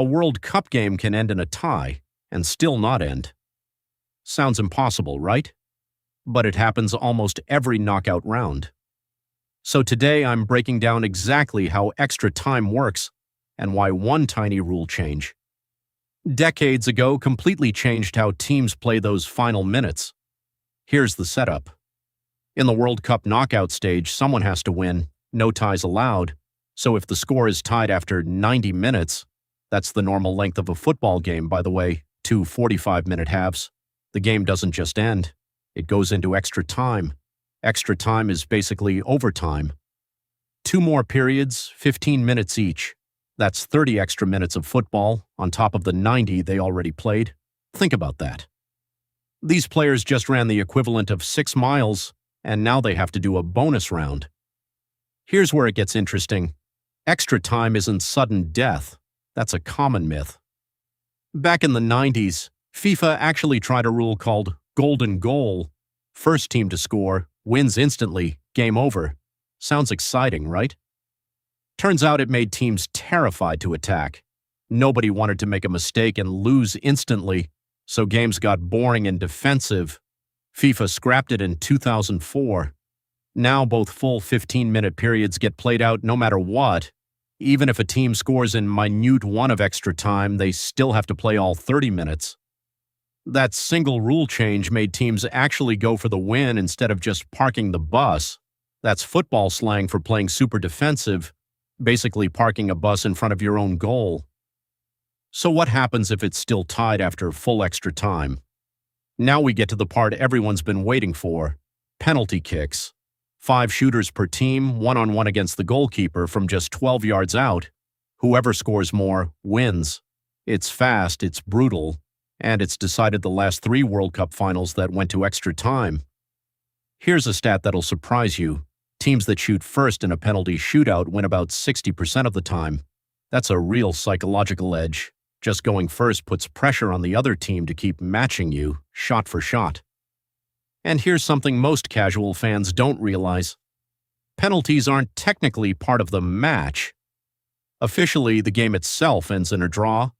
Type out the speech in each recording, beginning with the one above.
A World Cup game can end in a tie and still not end. Sounds impossible, right? But it happens almost every knockout round. So today I'm breaking down exactly how extra time works and why one tiny rule change decades ago completely changed how teams play those final minutes. Here's the setup. In the World Cup knockout stage, someone has to win, no ties allowed, so if the score is tied after 90 minutes, that's the normal length of a football game, by the way, 2 45-minute halves, the game doesn't just end, it goes into extra time. Extra time is basically overtime. 2 more periods, 15 minutes each. That's 30 extra minutes of football on top of the 90 they already played. Think about that. These players just ran the equivalent of 6 miles, and now they have to do a bonus round. Here's where it gets interesting. Extra time isn't sudden death. That's a common myth. Back in the 90s, FIFA actually tried a rule called golden goal. First team to score, wins instantly, game over. Sounds exciting, right? Turns out it made teams terrified to attack. Nobody wanted to make a mistake and lose instantly, so games got boring and defensive. FIFA scrapped it in 2004. Now both full 15-minute periods get played out no matter what. Even if a team scores in minute one of extra time, they still have to play all 30 minutes. That single rule change made teams actually go for the win instead of just parking the bus. That's football slang for playing super defensive, basically parking a bus in front of your own goal. So what happens if it's still tied after full extra time? Now we get to the part everyone's been waiting for: penalty kicks. 5 shooters per team, one-on-one against the goalkeeper from just 12 yards out. Whoever scores more wins. It's fast, it's brutal, and it's decided the last 3 World Cup finals that went to extra time. Here's a stat that'll surprise you. Teams that shoot first in a penalty shootout win about 60% of the time. That's a real psychological edge. Just going first puts pressure on the other team to keep matching you, shot for shot. And here's something most casual fans don't realize. Penalties aren't technically part of the match. Officially, the game itself ends in a draw.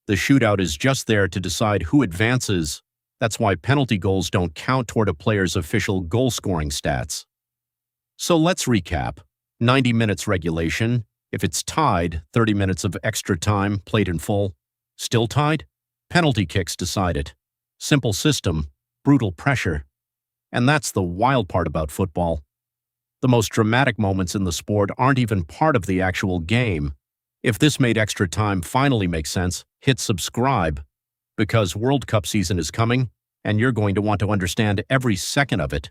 The shootout is just there to decide who advances. That's why penalty goals don't count toward a player's official goal-scoring stats. So let's recap. 90 minutes regulation. If it's tied, 30 minutes of extra time played in full. Still tied? Penalty kicks decide it. Simple system, brutal pressure. And that's the wild part about football. The most dramatic moments in the sport aren't even part of the actual game. If this made extra time finally make sense, hit subscribe, because World Cup season is coming, and you're going to want to understand every second of it.